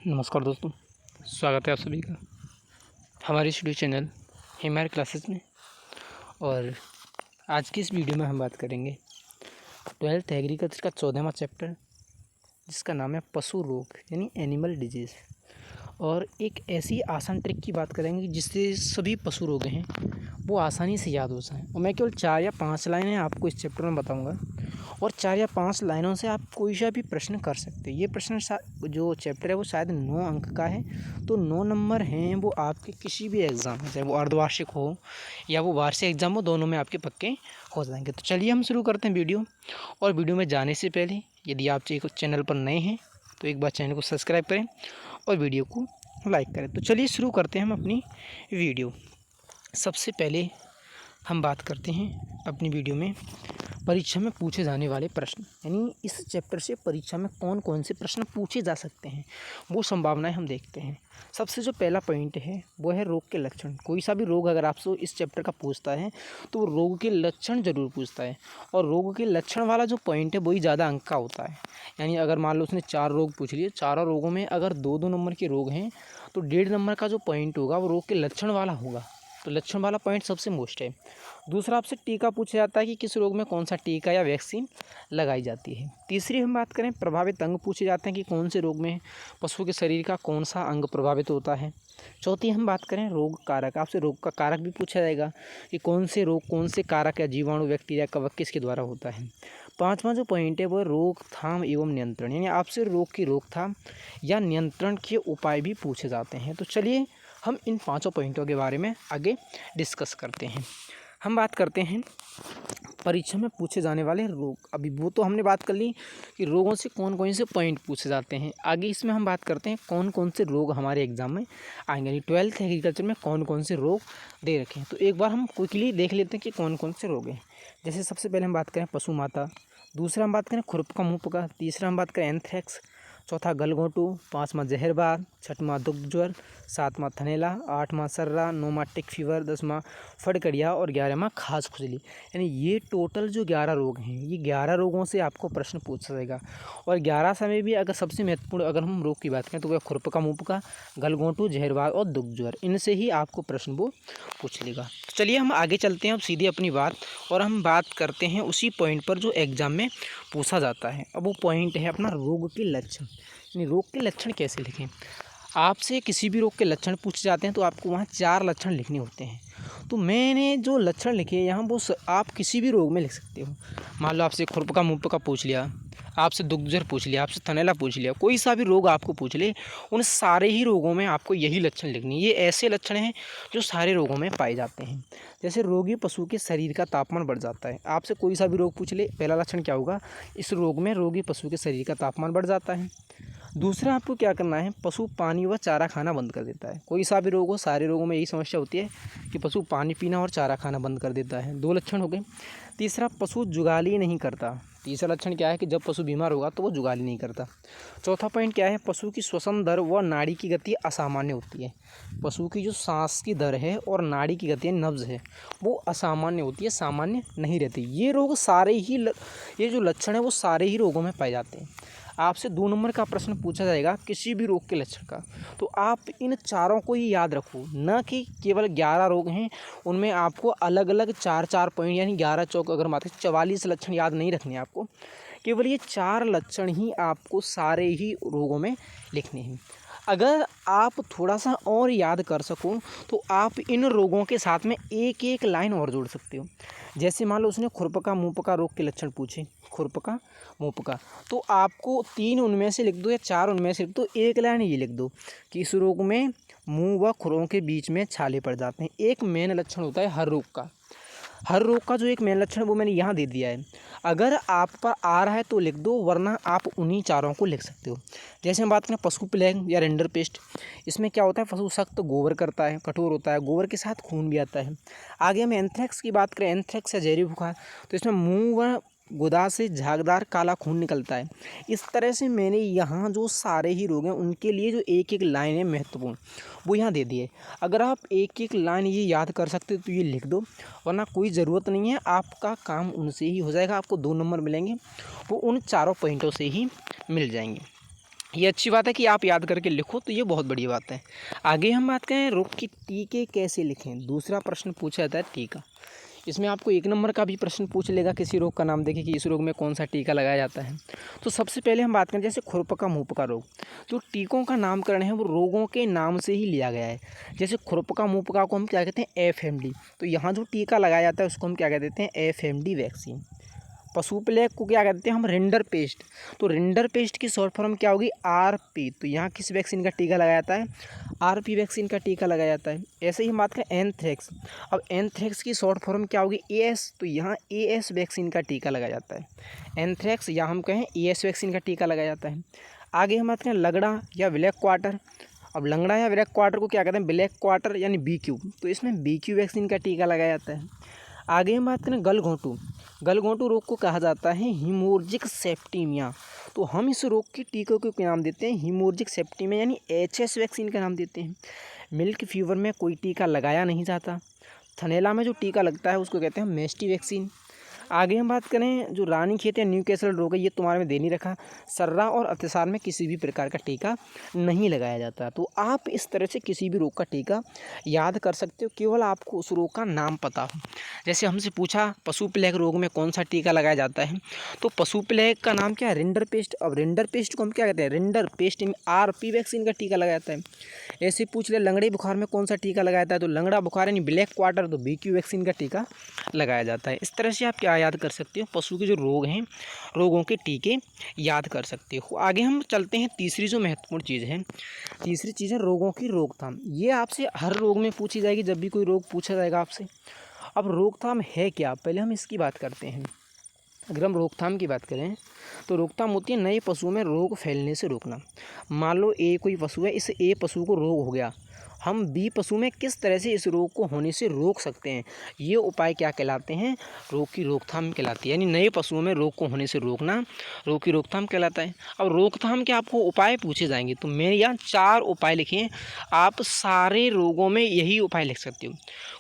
नमस्कार दोस्तों, स्वागत है आप सभी का हमारे स्टूडियो चैनल हिमायर क्लासेस में। और आज की इस वीडियो में हम बात करेंगे 12th एग्रीकल्चर का 14वां चैप्टर, जिसका नाम है पशु रोग यानी एनिमल डिजीज़। और एक ऐसी आसान ट्रिक की बात करेंगे जिससे सभी पशु रोग हैं वो आसानी से याद हो जाएं। और मैं केवल 4 या 5 लाइनें आपको इस चैप्टर में बताऊंगा, और 4 या 5 लाइनों से आप कोई सा भी प्रश्न कर सकते हैं। ये प्रश्न जो चैप्टर है वो शायद 9 अंक का है, तो 9 नंबर हैं वो आपके किसी भी एग्ज़ाम में, चाहे वो अर्धवार्षिक हो या वो वार्षिक एग्ज़ाम हो, दोनों में आपके पक्के हो जाएंगे। तो चलिए हम शुरू करते हैं वीडियो। और वीडियो में जाने से पहले यदि आप चैनल पर नए हैं तो एक बार चैनल को सब्सक्राइब करें और वीडियो को लाइक करें। तो चलिए शुरू करते हैं हम अपनी वीडियो। सबसे पहले हम बात करते हैं अपनी वीडियो में परीक्षा में पूछे जाने वाले प्रश्न, यानी इस चैप्टर से परीक्षा में कौन कौन से प्रश्न पूछे जा सकते हैं वो संभावनाएं हम देखते हैं। सबसे जो पहला पॉइंट है वो है रोग के लक्षण। कोई सा भी रोग अगर आपसे इस चैप्टर का पूछता है तो वो रोग के लक्षण ज़रूर पूछता है, और रोग के लक्षण वाला जो पॉइंट है वही ज़्यादा अंक का होता है। यानी अगर मान लो उसने 4 रोग पूछ लिए, चारों रोगों में अगर 2-2 नंबर के रोग हैं तो 1.5 नंबर का जो पॉइंट होगा वो रोग के लक्षण वाला होगा। तो लक्षण वाला पॉइंट सबसे मोस्ट है। दूसरा आपसे टीका पूछा जाता है कि किस रोग में कौन सा टीका या वैक्सीन लगाई जाती है। तीसरी हम बात करें प्रभावित अंग पूछे जाते हैं कि कौन से रोग में पशु के शरीर का कौन सा अंग प्रभावित होता है। चौथी हम बात करें रोग कारक, आपसे रोग का कारक भी पूछा जाएगा कि कौन से रोग कौन से कारक या जीवाणु बैक्टीरिया कवक किसके द्वारा होता है। पाँचवा जो पॉइंट है वो रोकथाम एवं नियंत्रण, यानी आपसे रोग की रोकथाम या नियंत्रण के उपाय भी पूछे जाते हैं। तो चलिए हम इन 5 पॉइंटों के बारे में आगे डिस्कस करते हैं। हम बात करते हैं परीक्षा में पूछे जाने वाले रोग। अभी वो तो हमने बात कर ली कि रोगों से कौन कौन से पॉइंट पूछे जाते हैं। आगे इसमें हम बात करते हैं कौन कौन से रोग हमारे एग्जाम में आएंगे, यानी 12th एग्रीकल्चर में कौन कौन से रोग दे रखे हैं। तो एक बार हम क्विकली देख लेते हैं कि कौन कौन से रोग हैं। जैसे सबसे पहले हम बात करें पशु माता, दूसरा हम बात करें खुरपका मुंहपका, तीसरा हम बात करें एंथ्रेक्स, चौथा गलघोंटू, पाँचवां जहरबाद, छठवां दुग्ध ज्वर, सातवां थनैला, आठवां सर्रा, नौवां टिक फीवर, 10वां फड़कड़िया और 11वां खास खुजली। यानी ये टोटल जो 11 रोग हैं, ये 11 रोगों से आपको प्रश्न पूछा जाएगा। और 11 समय भी अगर सबसे महत्वपूर्ण अगर हम रोग की बात करें तो वह खुरपका मुंहपका, गलघोंटू, जहरबाद और दुग्ध ज्वर, इनसे ही आपको प्रश्न वो पूछ लेगा। तो चलिए हम आगे चलते हैं अब सीधे अपनी बात, और हम बात करते हैं उसी पॉइंट पर जो एग्जाम में पूछा जाता है। अब वो पॉइंट है अपना रोग के लक्षण, यानी रोग के लक्षण कैसे लिखें। आपसे किसी भी रोग के लक्षण पूछे जाते हैं तो आपको वहाँ 4 लक्षण लिखने होते हैं। तो मैंने जो लक्षण लिखे यहाँ वो आप किसी भी रोग में लिख सकते हो। मान लो आपसे खुरपका मुंहपका पूछ लिया, आपसे दुग्ध ज्वर पूछ लिया, आपसे थनैला पूछ लिया, कोई सा भी रोग आपको पूछ ले, उन सारे ही रोगों में आपको यही लक्षण लिखने। ये ऐसे लक्षण हैं जो सारे रोगों में पाए जाते हैं। जैसे रोगी पशु के शरीर का तापमान बढ़ जाता है, आपसे कोई सा भी रोग पूछ ले, पहला लक्षण क्या होगा, इस रोग में रोगी पशु के शरीर का तापमान बढ़ जाता है। दूसरा आपको क्या करना है, पशु पानी व चारा खाना बंद कर देता है। कोई सा भी रोग हो, सारे रोगों में यही समस्या होती है कि पशु पानी पीना और चारा खाना बंद कर देता है। 2 लक्षण हो गए। तीसरा पशु जुगाली नहीं करता। तीसरा लक्षण क्या है कि जब पशु बीमार होगा तो वो जुगाली नहीं करता। चौथा पॉइंट क्या है, पशु की श्वसन दर व नाड़ी की गति असामान्य होती है। पशु की जो सांस की दर है और नाड़ी की गति नब्ज है वो असामान्य होती है, सामान्य नहीं रहती। ये रोग सारे ही ये जो लक्षण है वो सारे ही रोगों में पाए जाते हैं। आपसे 2 नंबर का प्रश्न पूछा जाएगा किसी भी रोग के लक्षण का, तो आप इन चारों को ही याद रखो, न कि केवल 11 रोग हैं उनमें आपको अलग अलग 4-4 पॉइंट यानी 11 चौक अगर माते 44 लक्षण याद नहीं रखने आपको, केवल ये 4 लक्षण ही आपको सारे ही रोगों में लिखने हैं। अगर आप थोड़ा सा और याद कर सको तो आप इन रोगों के साथ में एक एक लाइन और जोड़ सकते हो। जैसे मान लो उसने खुरपका मुंहपका रोग के लक्षण पूछे, खुरपका मुंहपका, तो आपको 3 उनमें से लिख दो या 4 उनमें से लिख दो, एक लाइन ये लिख दो कि इस रोग में मुंह व खुरों के बीच में छाले पड़ जाते हैं। एक मेन लक्षण होता है हर रोग का। हर रोग का जो एक मेन लक्षण है वो मैंने यहाँ दे दिया है। अगर आप पर आ रहा है तो लिख दो, वरना आप उन्हीं चारों को लिख सकते हो। जैसे हम बात करें पशु प्लेग या रेंडर पेस्ट, इसमें क्या होता है, पशु सख्त गोबर करता है, कठोर होता है, गोबर के साथ खून भी आता है। आगे हम एंथ्रेक्स की बात करें, एंथ्रेक्स या जहरी बुखार, तो इसमें मुंह व गुदा से झागदार काला खून निकलता है। इस तरह से मैंने यहाँ जो सारे ही रोग हैं उनके लिए जो एक एक लाइन है महत्वपूर्ण वो यहाँ दे दी है। अगर आप एक एक लाइन ये याद कर सकते हो तो ये लिख दो, वरना कोई ज़रूरत नहीं है, आपका काम उनसे ही हो जाएगा। आपको 2 नंबर मिलेंगे वो उन चारों पॉइंटों से ही मिल जाएंगे। ये अच्छी बात है कि आप याद करके लिखो, तो ये बहुत बड़ी बात है। आगे हम बात करें रोग के टीके कैसे लिखें। दूसरा प्रश्न पूछा जाता है टीका। इसमें आपको 1 नंबर का भी प्रश्न पूछ लेगा, किसी रोग का नाम देखें कि इस रोग में कौन सा टीका लगाया जाता है। तो सबसे पहले हम बात करें जैसे खुरपका मुंहपका रोग, तो टीकों का नामकरण है वो रोगों के नाम से ही लिया गया है। जैसे खुरपका मुंहपका को हम क्या कहते हैं, FMD। तो यहाँ जो टीका लगाया जाता है उसको हम क्या कह देते हैं, FMD वैक्सीन। पशु प्लेग को क्या कहते हैं हम, रिंडर पेस्ट। तो रिंडर पेस्ट की शॉर्ट फॉर्म क्या होगी, RP। तो यहाँ किस वैक्सीन का टीका लगाया जाता है, RP वैक्सीन का टीका लगाया जाता है। ऐसे ही हम बात करें एंथ्रेक्स। अब एंथ्रेक्स की शॉर्ट फॉर्म क्या होगी, AS। तो यहाँ AS वैक्सीन का टीका लगाया जाता है। एंथ्रेक्स या हम कहें AS वैक्सीन का टीका लगाया जाता है। आगे हम बात करें लगड़ा या ब्लैक क्वार्टर। अब लंगड़ा या ब्लैक क्वार्टर को क्या कहते हैं, ब्लैक क्वार्टर यानी BQ। तो इसमें BQ वैक्सीन का टीका लगाया जाता है। आगे हम बात करें गलघोंटू। गलघोंटू रोग को कहा जाता है हीमोरजिक सेप्टिमिया। तो हम इस रोग के टीके को क्या नाम देते हैं, हीमोरजिक सेप्टिमिया यानी HS वैक्सीन का नाम देते हैं। मिल्क फीवर में कोई टीका लगाया नहीं जाता। थनैला में जो टीका लगता है उसको कहते हैं मेस्टी वैक्सीन। आगे हम बात करें जो रानीखेत या न्यूकैसल रोग है, ये तुम्हारे में दे नहीं रखा। सर्रा और अतिसार में किसी भी प्रकार का टीका नहीं लगाया जाता। तो आप इस तरह से किसी भी रोग का टीका याद कर सकते हो, केवल आपको उस रोग का नाम पता हो। जैसे हमसे पूछा पशु प्लेग रोग में कौन सा टीका लगाया जाता है, तो पशु प्लेग का नाम क्या है, रिंडर पेस्ट। अब रिंडर पेस्ट को हम क्या कहते हैं, रिंडर पेस्ट में RP वैक्सीन का टीका लगाया जाता है। ऐसे पूछ ले लंगड़े बुखार में कौन सा टीका लगाया जाता है, तो लंगड़ा बुखार यानी ब्लैक क्वार्टर, तो BQ वैक्सीन का टीका लगाया जाता है। इस तरह से आप क्या याद कर सकते हो, पशु के जो रोग हैं, रोगों के टीके याद कर सकते हो। आगे हम चलते हैं, तीसरी जो महत्वपूर्ण चीज़ है, तीसरी चीज़ है रोगों की रोकथाम। ये आपसे हर रोग में पूछी जाएगी, जब भी कोई रोग पूछा जाएगा आपसे। अब रोकथाम है क्या, पहले हम इसकी बात करते हैं। अगर हम रोकथाम की बात करें तो रोकथाम होती है नए पशुओं में रोग फैलने से रोकना। मान लो A कोई पशु है, इस A पशु को रोग हो गया, हम B पशु में किस तरह से इस रोग को होने से रोक सकते हैं, ये उपाय क्या कहलाते हैं, रोग की रोकथाम कहलाती है। यानी नए पशुओं में रोग को होने से रोकना रोग की रोकथाम कहलाता है। अब रोकथाम के आपको उपाय पूछे जाएंगे, तो मेरे यहाँ 4 उपाय लिखे हैं। आप सारे रोगों में यही उपाय लिख सकते हो।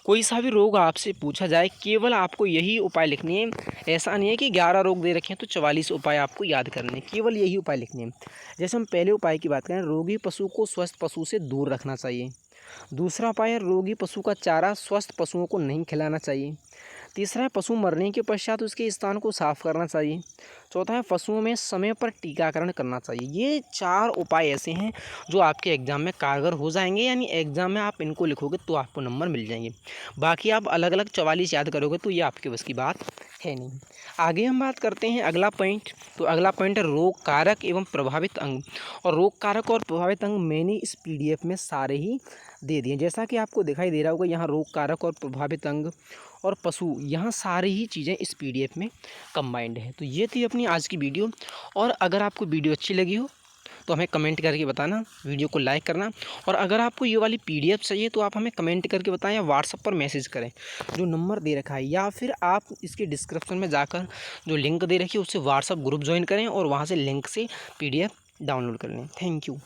कोई सा भी रोग आपसे पूछा जाए, केवल आपको यही उपाय लिखने हैं। ऐसा नहीं है कि 11 रोग दे रखे हैं तो 44 उपाय आपको याद करने हैं, केवल यही उपाय लिखने हैं। जैसे हम पहले उपाय की बात करें, रोगी पशु को स्वस्थ पशु से दूर रखना चाहिए। दूसरा उपाय है रोगी पशु का चारा स्वस्थ पशुओं को नहीं खिलाना चाहिए। तीसरा है पशु मरने के पश्चात उसके स्थान को साफ करना चाहिए। चौथा है पशुओं में समय पर टीकाकरण करना चाहिए। ये 4 उपाय ऐसे हैं जो आपके एग्ज़ाम में कारगर हो जाएंगे, यानी एग्ज़ाम में आप इनको लिखोगे तो आपको नंबर मिल जाएंगे। बाकी आप अलग अलग 44 याद करोगे तो ये आपके बस की बात है नहीं। आगे हम बात करते हैं अगला पॉइंट। तो अगला पॉइंट है रोग कारक एवं प्रभावित अंग। और रोग कारक और प्रभावित अंग मैंने इस PDF में सारे ही दे दिए। जैसा कि आपको दिखाई दे रहा होगा, यहाँ रोग कारक और प्रभावित अंग और पशु, यहाँ सारी ही चीज़ें इस PDF में कंबाइंड है। तो ये थी अपनी आज की वीडियो। और अगर आपको वीडियो अच्छी लगी हो तो हमें कमेंट करके बताना, वीडियो को लाइक करना। और अगर आपको ये वाली PDF चाहिए तो आप हमें कमेंट करके बताएं या व्हाट्सएप पर मैसेज करें जो नंबर दे रखा है, या फिर आप इसके डिस्क्रिप्शन में जाकर जो लिंक दे रखी है उससे व्हाट्सएप ग्रुप ज्वाइन करें और वहाँ से लिंक से PDF डाउनलोड कर लें। Thank you.